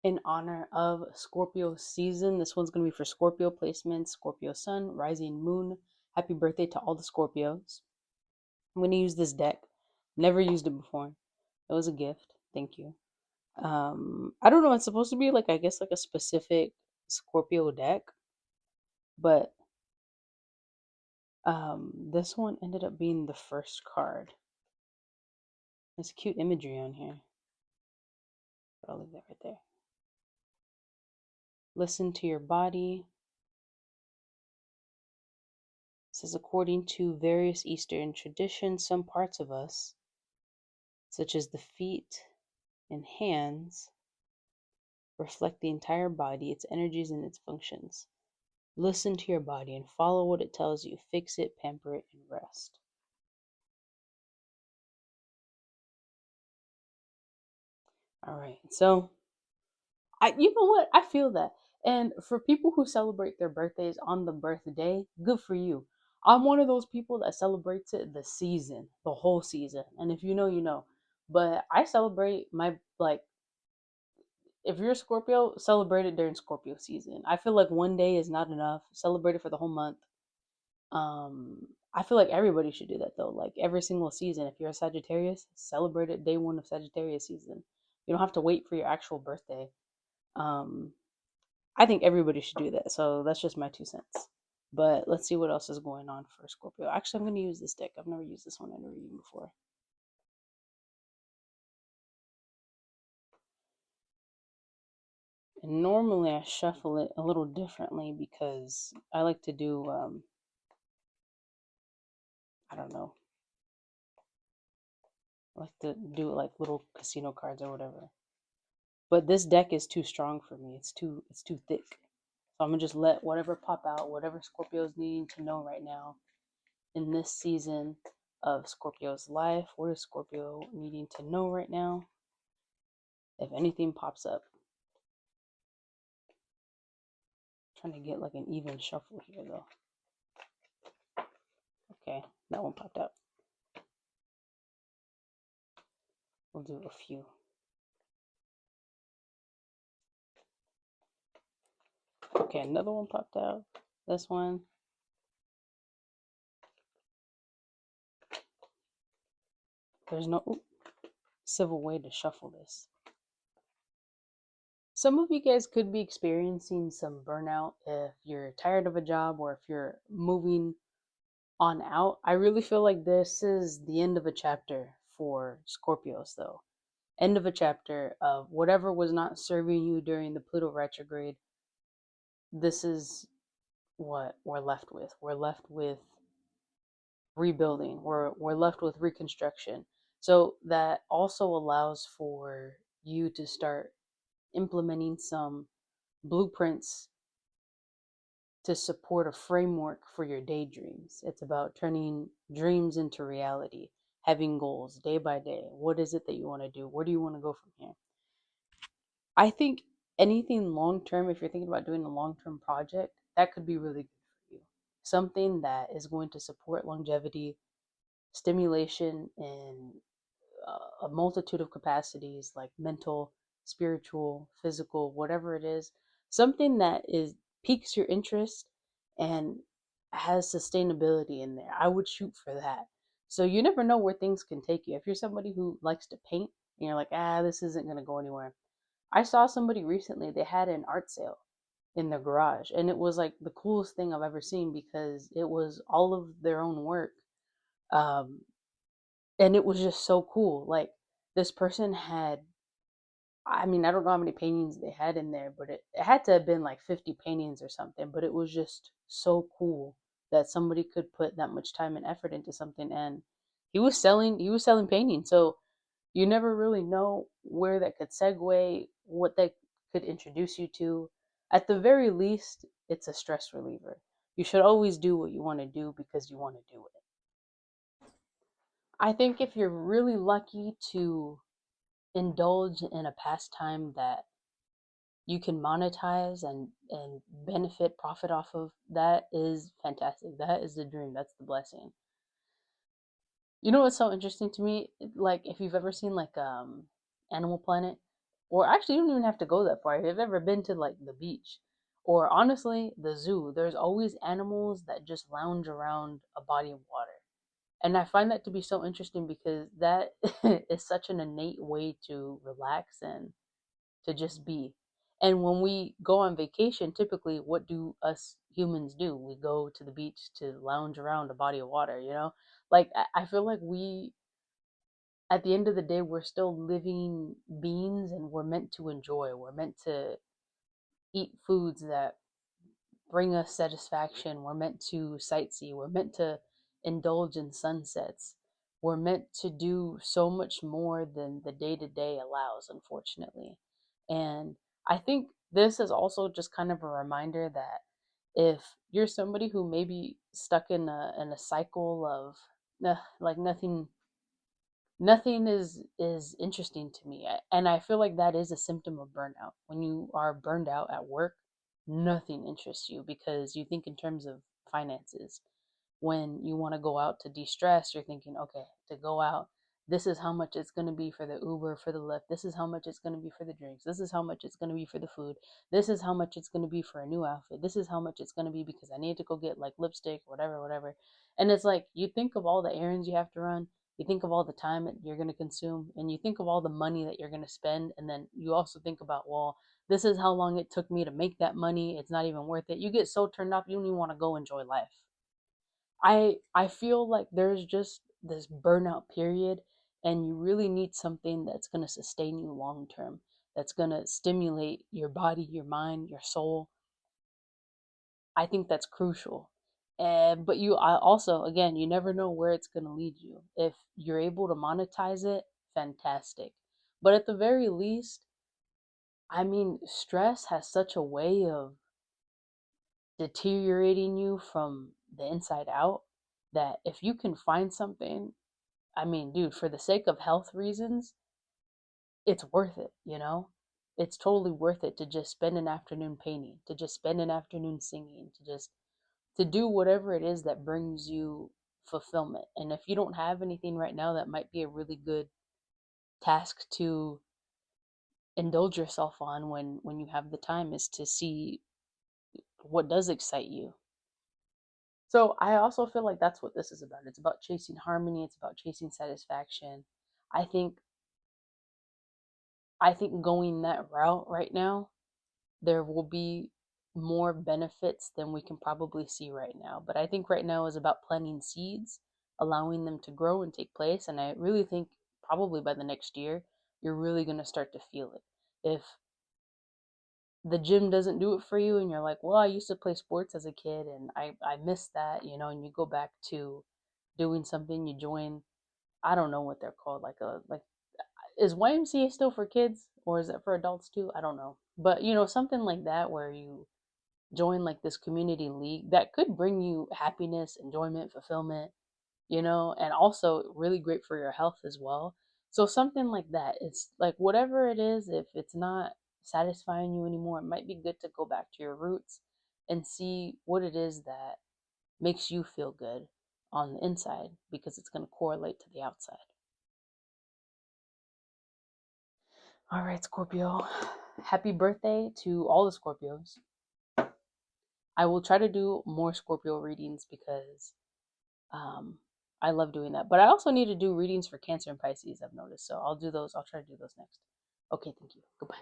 in honor of Scorpio season. This one's going to be for Scorpio placements, Scorpio sun, rising moon. Happy birthday to all the Scorpios. I'm going to use this deck. Never used it before. It was a gift. Thank you. I don't know. It's supposed to be like, I guess, like a specific Scorpio deck, but this one ended up being the first card. There's cute imagery on here. But I'll leave that right there. Listen to your body. It says, according to various Eastern traditions, some parts of us, such as the feet and hands, reflect the entire body, its energies, and its functions. Listen to your body and follow what it tells you. Fix it, pamper it, and rest. All right. So, you know what? I feel that. And for people who celebrate their birthdays on the birthday, good for you. I'm one of those people that celebrates it the season, the whole season. And if you know, you know. But I celebrate my, like, if you're a Scorpio, celebrate it during Scorpio season. I feel like one day is not enough. Celebrate it for the whole month. I feel like everybody should do that though. Like every single season, if you're a Sagittarius, celebrate it day one of Sagittarius season. You don't have to wait for your actual birthday. Um, I think everybody should do that. So that's just my 2 cents. But let's see what else is going on for Scorpio. Actually, I'm going to use this deck. I've never used this one in a reading before. And normally I shuffle it a little differently because I like to do, I don't know, I like to do like little casino cards or whatever. But this deck is too strong for me. It's too thick. So I'm gonna just let whatever pop out, whatever Scorpio's needing to know right now in this season of Scorpio's life. What is Scorpio needing to know right now? If anything pops up. I'm trying to get like an even shuffle here though. Okay, that one popped out. We'll do a few. Okay, another one popped out. This one. There's no civil way to shuffle this. Some of you guys could be experiencing some burnout if you're tired of a job or if you're moving on out. I really feel like this is the end of a chapter for Scorpios, though. End of a chapter of whatever was not serving you during the Pluto retrograde. This is what we're left with. We're left with rebuilding. We're left with reconstruction. So that also allows for you to start implementing some blueprints to support a framework for your daydreams. It's about turning dreams into reality, having goals day by day. What is it that you want to do? Where do you want to go from here? I think anything long term, if you're thinking about doing a long term project, that could be really good for you. Something that is going to support longevity, stimulation in a multitude of capacities like mental, spiritual, physical, whatever it is. Something that is piques your interest and has sustainability in there. I would shoot for that. So you never know where things can take you. If you're somebody who likes to paint and you're like, this isn't going to go anywhere. I saw somebody recently, they had an art sale in their garage, and it was like the coolest thing I've ever seen because it was all of their own work. Um, and it was just so cool. Like this person had, I mean, I don't know how many paintings they had in there, but it had to have been like 50 paintings or something. But it was just so cool that somebody could put that much time and effort into something. And he was selling paintings. So you never really know where that could segue, what that could introduce you to. At the very least, it's a stress reliever. You should always do what you want to do because you want to do it. I think if you're really lucky to indulge in a pastime that you can monetize and benefit profit off of, that is fantastic. That is the dream. That's the blessing. You know what's so interesting to me? Like if you've ever seen like Animal Planet, Or actually, you don't even have to go that far. If you've ever been to like the beach or honestly the zoo, there's always animals that just lounge around a body of water. And I find that to be so interesting because that is such an innate way to relax and to just be. And when we go on vacation, typically, what do us humans do? We go to the beach to lounge around a body of water, you know? Like, I feel like at the end of the day, we're still living beings and we're meant to enjoy. We're meant to eat foods that bring us satisfaction. We're meant to sightsee. We're meant to indulge in sunsets. We're meant to do so much more than the day to day allows, unfortunately. And I think this is also just kind of a reminder that if you're somebody who may be stuck in a cycle of like nothing is interesting to me, and I feel like that is a symptom of burnout. When you are burned out at work, nothing interests you because you think in terms of finances. When you want to go out to de-stress, you're thinking, okay, to go out, this is how much it's going to be for the Uber, for the Lyft, this is how much it's going to be for the drinks, this is how much it's going to be for the food, this is how much it's going to be for a new outfit, this is how much it's going to be because I need to go get like lipstick, whatever, whatever. And it's like you think of all the errands you have to run, you think of all the time that you're going to consume, and you think of all the money that you're going to spend, and then you also think about, well, this is how long it took me to make that money, it's not even worth it. You get so turned off you don't even want to go enjoy life. I feel like there's just this burnout period, and you really need something that's going to sustain you long term, that's going to stimulate your body, your mind, your soul. I think that's crucial. But I also, again, you never know where it's going to lead you. If you're able to monetize it, fantastic. But at the very least, I mean, stress has such a way of deteriorating you from the inside out that if you can find something, I mean, dude, for the sake of health reasons, it's worth it, you know? It's totally worth it to just spend an afternoon painting, to just spend an afternoon singing, to do whatever it is that brings you fulfillment. And if you don't have anything right now, that might be a really good task to indulge yourself on when you have the time, is to see what does excite you. So I also feel like that's what this is about. It's about chasing harmony, it's about chasing satisfaction. I think I think going that route right now, there will be more benefits than we can probably see right now. But I think right now is about planting seeds, allowing them to grow and take place. And I really think probably by the next year, you're really going to start to feel it. If the gym doesn't do it for you and you're like, well, I used to play sports as a kid and I missed that, you know, and you go back to doing something, you join, I don't know what they're called, like is YMCA still for kids or is it for adults too? I don't know. But you know, something like that where you join like this community league that could bring you happiness, enjoyment, fulfillment, you know, and also really great for your health as well. So something like that. It's like whatever it is, if it's not satisfying you anymore, it might be good to go back to your roots and see what it is that makes you feel good on the inside because it's going to correlate to the outside. All right, Scorpio. Happy birthday to all the Scorpios. I will try to do more Scorpio readings because um, I love doing that. But I also need to do readings for Cancer and Pisces, I've noticed. So I'll do those. I'll try to do those next. Okay, thank you. Goodbye.